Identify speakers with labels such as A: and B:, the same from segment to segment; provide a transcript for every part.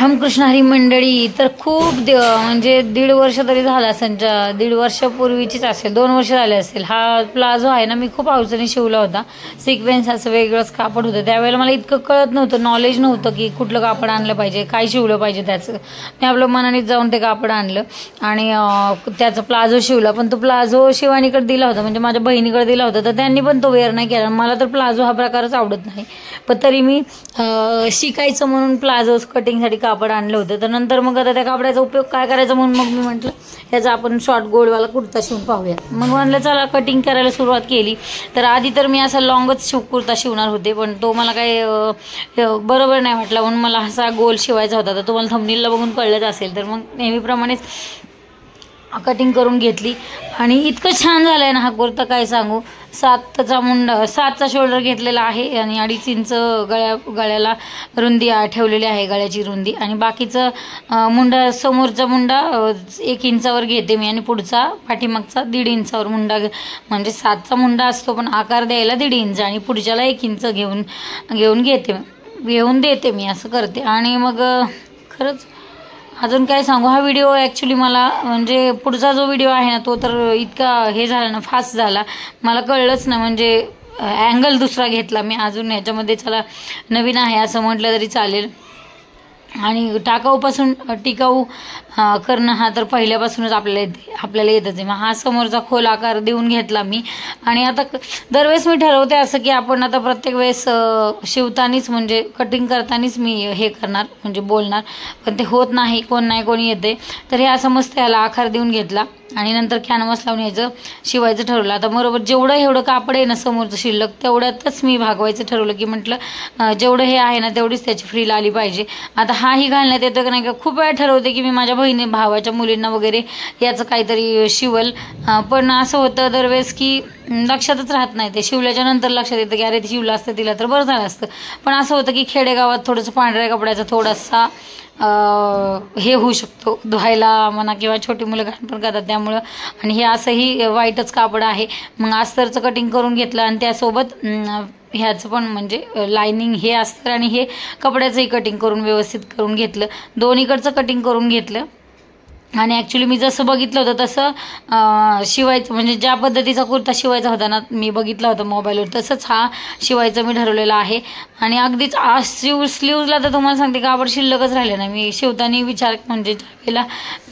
A: रामकृष्ण हरी मंडळी. तर खूप म्हणजे 1.5 वर्ष तरी झाला असेल, 1.5 वर्षापूर्वीचीच असेल, 2 वर्ष झाले असेल. हा प्लाझो आहे ना, मी खूप हौसेने शिवला होता. सिक्वेन्स असं वेगळंच कापड होतं. त्यावेळेला मला इतकं कळत नव्हतं, नॉलेज नव्हतं की कुठलं कापड आणलं पाहिजे, काय शिवलं पाहिजे. त्याचं मी आपलं मनानेच जाऊन ते कापड आणलं आणि त्याचा प्लाझो शिवला. पण तो प्लाझो शिवानीकडे दिला होता, म्हणजे माझ्या बहिणीकडे दिला होता. तर त्यांनी पण तो वेअर नाही केला. मला तर प्लाझो हा प्रकारच आवडत नाही, पण तरी मी शिकायचं म्हणून प्लाझो कटिंगसाठी कापड आणलं होतं. तर नंतर मग आता त्या कापडाचा उपयोग काय करायचा म्हणून मग मी म्हटलं याचा आपण शॉर्ट गोलवाला कुर्ता शिवून पाहूया. मग म्हणलं चला कटिंग करायला सुरुवात केली. तर आधी तर मी असा लॉंगच कुर्ता शिवणार होते, पण तो मला काही बरोबर नाही वाटला, म्हणून मला असा गोल शिवायचा होता. तर तुम्हाला थंबनेलला बघून कळलंच असेल. तर मग नेहमीप्रमाणेच कटिंग करून घेतली आणि इतकं छान झालं आहे ना हा कुर्ता, काय सांगू. 7चा मुंडा, 7चा शोल्डर घेतलेला आहे आणि 2.5 इंच गळ्याला रुंदी ठेवलेली आहे, गळ्याची रुंदी. आणि बाकीचं मुंडा, समोरचा मुंडा 1 इंचावर घेते मी आणि पुढचा पाठीमागचा 1.5 इंचावर मुंडा. म्हणजे 7चा मुंडा असतो पण आकार द्यायला 1.5 इंच आणि पुढच्याला 1 इंच घेऊन देते मी, असं करते. आणि मग खरंच अजून काय सांगू, हा व्हिडिओ ॲक्च्युली मला म्हणजे पुढचा जो व्हिडिओ आहे ना तो तर इतका हे झाला ना, फास्ट झाला, मला कळलंच ना. म्हणजे अँगल दुसरा घेतला मी अजून ह्याच्यामध्ये. चला नवीन आहे असं म्हटलं तरी चालेल. आणि टाकाऊपासून टिकाऊ करणं हा तर पहिल्यापासूनच आपल्याला येतच आहे. मग हा समोरचा खोल आकार देऊन घेतला मी. आणि आता दरवेळेस मी ठरवते असं की आपण आता प्रत्येक वेळेस शिवतानीच म्हणजे कटिंग करतानीच मी हे करणार, म्हणजे बोलणार, पण ते होत नाही. कोणी येते. तर हे असं मस्त याला आकार देऊन घेतला आणि नंतर कॅनव्हास लावून यायचं शिवायचं ठरवलं. आता बरोबर जेवढं एवढं कापड आहे ना समोरचं शिल्लक, तेवढ्यातच मी भागवायचं ठरवलं की म्हटलं जेवढं हे आहे ना तेवढीच त्याची फ्रील आली पाहिजे. आता हाही घालण्यात येतं का नाही का, खूप वेळा ठरवते की मी माझ्या भावाच्या मुलींना वगैरे याचं काहीतरी शिवल, पण असं होतं दरवेळेस की लक्षातच राहत नाही. ते शिवल्याच्या नंतर लक्षात येतं की अरे ते शिवलं असतं तिला तर बरं झालं असतं. पण असं होतं की खेडेगावात थोडंसं पांढऱ्या कपड्याचा थोडासा हे होऊ शकतो, धुवायला म्हणा किंवा छोटी मुलं घाण पण करतात त्यामुळं. आणि हे असंही वाईटच कापड आहे. मग अस्तरचं कटिंग करून घेतलं आणि त्यासोबत ह्याचं पण म्हणजे लायनिंग हे अस्तर आणि हे कपड्याचंही कटिंग करून व्यवस्थित करून घेतलं. दोन्हीकडचं कटिंग करून घेतलं. आणि ॲक्च्युली मी जसं बघितलं होतं तसं शिवायचं, म्हणजे ज्या पद्धतीचा कुर्ता शिवायचा होता ना, मी बघितला होता मोबाईलवर, तसंच हा शिवायचं मी ठरवलेलं आहे. आणि अगदीच स्लीव्जला तर तुम्हाला सांगते कापड शिल्लकच राहिले नाही. मी शिवताना म्हणजे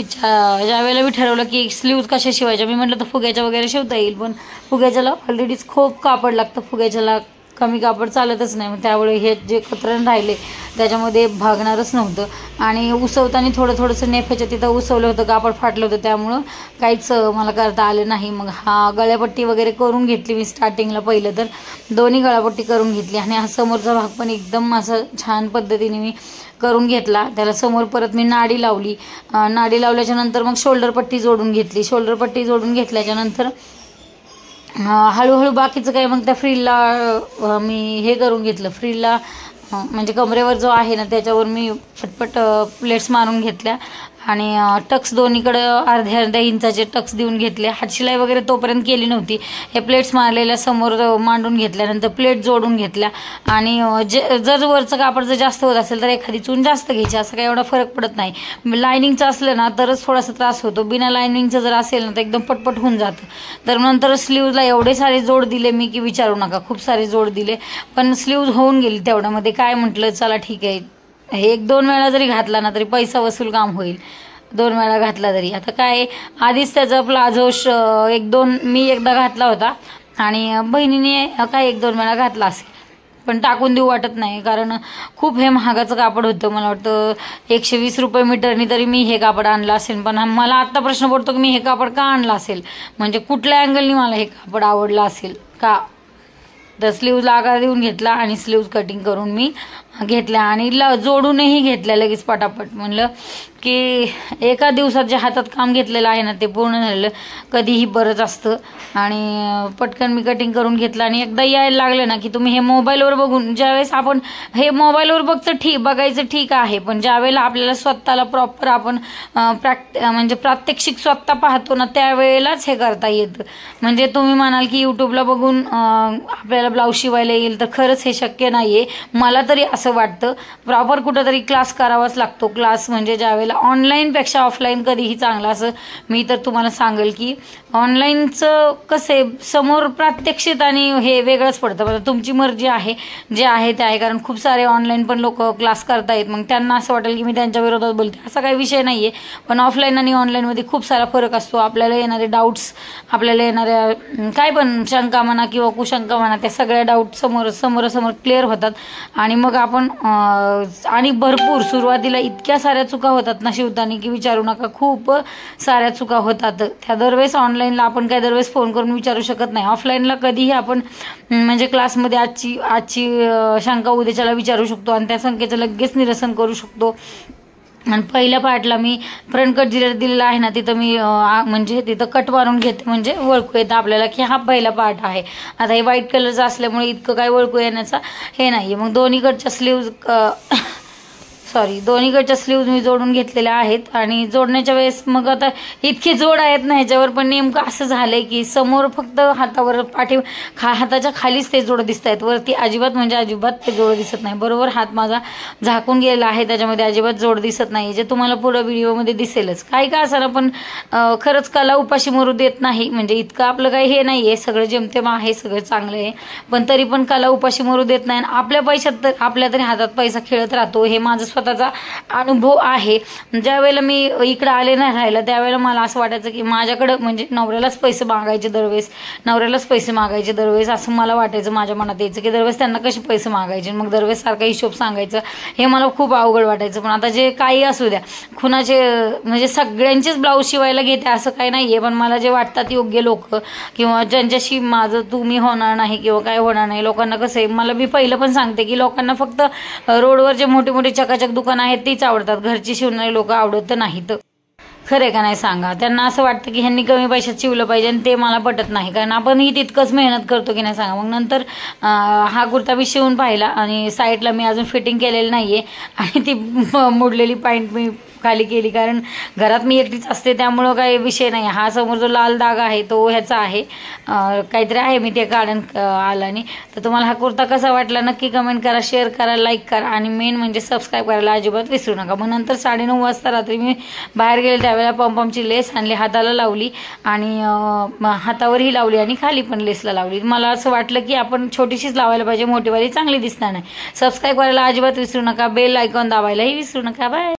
A: ज्यावेळेला मी ठरवलं की स्लीव्ज कशा शिवायच्या, मी म्हटलं तर फुग्याच्या वगैरे शिवता येईल, पण फुग्याच्याला ऑलरेडीच खूप कापड लागतं, फुग्याच्याला कमी कापड चालतच नाही. मग त्यामुळे हे जे कतरण राहिले त्याच्यामध्ये भागणारच नव्हतं. आणि उसवताना थोडंसं नेफ्याच्या तिथं उसवलं होतं, कापड फाटलं होतं, त्यामुळं काहीच मला करता आलं नाही. मग हा गळ्यापट्टी वगैरे करून घेतली मी स्टार्टिंगला. पहिलं तर दोन्ही गळापट्टी करून घेतली आणि हा समोरचा भाग पण एकदम असं छान पद्धतीने मी करून घेतला. त्याला समोर परत मी नाडी लावली. नाडी लावल्याच्या नंतर मग शोल्डरपट्टी जोडून घेतली. शोल्डरपट्टी जोडून घेतल्याच्यानंतर हळूहळू बाकीचं काय मग त्या फ्रीलला मी हे करून घेतलं. फ्रीलला म्हणजे कमरेवर जो आहे ना त्याच्यावर मी पटपट प्लेट्स मारून घेतल्या आणि टक्स दोन्हीकडं अर्ध्या इंचाचे टक्स देऊन घेतले. हातशिलाई वगैरे तोपर्यंत केली नव्हती. हे प्लेट्स मारलेल्या समोर मांडून घेतल्यानंतर प्लेट जोडून घेतल्या. आणि जर वरचं कापड जर जास्त होत असेल तर एखादी चून जास्त घ्यायची, असं काही एवढा फरक पडत नाही. लायनिंगचं असलं ना तरच थोडासा त्रास होतो, बिना लायनिंगचं जर असेल ना तर एकदम पटपट होऊन जातं. तर नंतर स्लीव्जला एवढे सारे जोड दिले मी की विचारू नका, खूप सारे जोड दिले, पण स्लीव्ज होऊन गेली तेवढ्यामध्ये. काय म्हटलं चला ठीक आहे, 1-2 वेळा जरी घातला ना तरी पैसा वसूल काम होईल, 2 वेळा घातला तरी. आता काय आधीच त्याचा प्लाझो मी एकदा घातला होता आणि बहिणीने काय 1-2 वेळा घातला असेल, पण टाकून देऊ वाटत नाही, कारण खूप हे महागाचं कापड होतं. मला वाटतं 120 रुपये मीटरनी तरी मी हे कापड आणलं असेल. पण मला आत्ता प्रश्न पडतो की मी हे कापड का आणलं असेल, म्हणजे कुठल्या अँगलनी मला हे कापड आवडलं असेल का. तर स्लीव्जला आकार देऊन घेतला आणि स्लीव्ज कटिंग करून मी घेतल्या आणि जोडूनही घेतल्या लगेच पटापट. म्हणलं की एका दिवसात जे हातात काम घेतलेलं आहे ना ते पूर्ण झालेलं कधीही बरंच असतं. आणि पटकन मी कटिंग करून घेतलं. आणि एकदा यायला लागलं ना की तुम्ही हे मोबाईलवर बघून, ज्यावेळेस आपण हे मोबाईलवर बघायचं ठीक आहे, पण ज्यावेळेला आपल्याला स्वतःला प्रॉपर आपण म्हणजे प्रात्यक्षिक स्वतः पाहतो ना त्यावेळेलाच हे करता येतं. म्हणजे तुम्ही म्हणाल की यूट्यूबला बघून आपल्याला ब्लाऊज शिवायला येईल, तर खरंच हे शक्य नाही आहे. मला तरी असं असं वाटतं. प्रॉपर कुठंतरी क्लास करावाच लागतो. क्लास म्हणजे ज्यावेळेला ऑनलाईनपेक्षा ऑफलाईन कधीही चांगला, असं मी तर तुम्हाला सांगेल की ऑनलाईनचं कसं आहे, समोर प्रात्यक्षित आणि हे वेगळंच पडतं. तुमची मर्जी आहे, जे आहे ते आहे. कारण खूप सारे ऑनलाईन पण लोक क्लास करतायत, मग त्यांना असं वाटेल की मी त्यांच्या विरोधात बोलते, असा काही विषय नाही आहे. पण ऑफलाईन आणि ऑनलाईनमध्ये खूप सारा फरक असतो. आपल्याला येणारे डाऊट्स, आपल्याला येणाऱ्या काय पण शंका म्हणा किंवा कुशंका म्हणा, त्या सगळ्या डाऊट समोरासमोर क्लिअर होतात. आणि मग आपण आणि भरपूर सुरुवातीला इतक्या साऱ्या चुका होतात ना शिवताना की विचारू नका. खूप साऱ्या चुका होतात त्या. दरवेळेस ऑनलाईनला आपण काय दरवेळेस फोन करून विचारू शकत नाही. ऑफलाईनला कधीही आपण म्हणजे क्लासमध्ये आजची शंका उद्याच्याला विचारू शकतो आणि त्या शंकेचं लगेच निरसन करू शकतो. आणि पहिल्या पार्टला मी फ्रंट कट दिलेला आहे ना, तिथं मी म्हणजे तिथं कट मारून घेते, म्हणजे ओळखू येतं आपल्याला की हा पहिला पार्ट आहे. आता हे व्हाईट कलरचं असल्यामुळे इतकं काय ओळखू येण्याचा हे नाही आहे. मग दोन्हीकडच्या स्लीव्ज मी जोडून घेतलेल्या आहेत. आणि जोडण्याच्या वेळेस मग आता इतके जोड आहेत ना ह्याच्यावर, पण नेमकं असं झालंय की समोर फक्त हातावर हाताच्या खालीच ते जोड दिसत आहेत, वरती अजिबात ते जोड दिसत नाही. बरोबर हात माझा झाकून गेलेला आहे, त्याच्यामध्ये अजिबात जोड दिसत नाही, जे तुम्हाला पुढं व्हिडिओमध्ये दिसेलच. काही का असं पण खरंच कला उपाशी मरू देत नाही. म्हणजे इतकं आपलं काही हे नाही आहे, सगळं जेमतेम आहे, सगळं चांगलं आहे, पण तरी पण कला उपाशी मरू देत नाही. आपल्या पैशात तर आपल्या तरी हातात पैसा खेळत राहतो, हे माझं स्वतःचा अनुभव आहे. ज्या वेळेला मी इकडे आले नाही राहिला, त्यावेळेला मला असं वाटायचं की माझ्याकडं म्हणजे नवऱ्यालाच पैसे मागायचे दरवेळेस असं मला वाटायचं. माझ्या मनात यायचं की दरवेळेस त्यांना कसे पैसे मागायचे, मग दरवेळेस सारखा हिशोब सांगायचं, हे मला खूप अवघड वाटायचं. पण आता जे काही असू द्या, खुणाचे म्हणजे सगळ्यांचेच ब्लाऊज शिवायला घेते असं काही नाहीये, पण मला जे वाटतात योग्य लोक किंवा ज्यांच्याशी माझं तुम्ही होणार नाही किंवा काय होणार नाही, लोकांना कसं आहे, मला मी पहिलं पण सांगते की लोकांना फक्त रोडवर जे मोठे मोठे चकाचक दुकान आहेत तीच आवडतात, घरची शिवणारी लोक आवडत नाहीत. खरं का नाही सांगा. त्यांना असं वाटतं की ह्यांनी कमी पैशात शिवलं पाहिजे, आणि ते मला पटत नाही. कारण आपणही तितकंच मेहनत करतो की नाही सांगा. मग नंतर हा कुर्ता मी शिवून पाहिला आणि साईडला मी अजून फिटिंग केलेली नाहीये, आणि ती मोडलेली पॅन्ट मी खाली केली, कारण घरात मी एकटीच असते, त्यामुळं काही विषय नाही. हा समोर जो लाल डाग आहे तो ह्याचा आहे, काहीतरी आहे, मी ते काढून आला नाही. तर तुम्हाला हा कुर्ता कसा वाटला नक्की कमेंट करा, शेअर करा, लाईक करा, आणि मेन म्हणजे सबस्क्राईब करायला अजिबात विसरू नका. मग नंतर 9:30 वाजता रात्री मी बाहेर गेले, त्यावेळेला पमपमची लेस आणली, हाताला लावली, आणि हातावरही लावली आणि खाली पण लेसला लावली. मला असं वाटलं की आपण छोटीशीच लावायला पाहिजे, मोठीवाली चांगली दिसणार नाही. सबस्क्राईब करायला अजिबात विसरू नका, बेल आयकॉन दाबायलाही विसरू नका. बाय.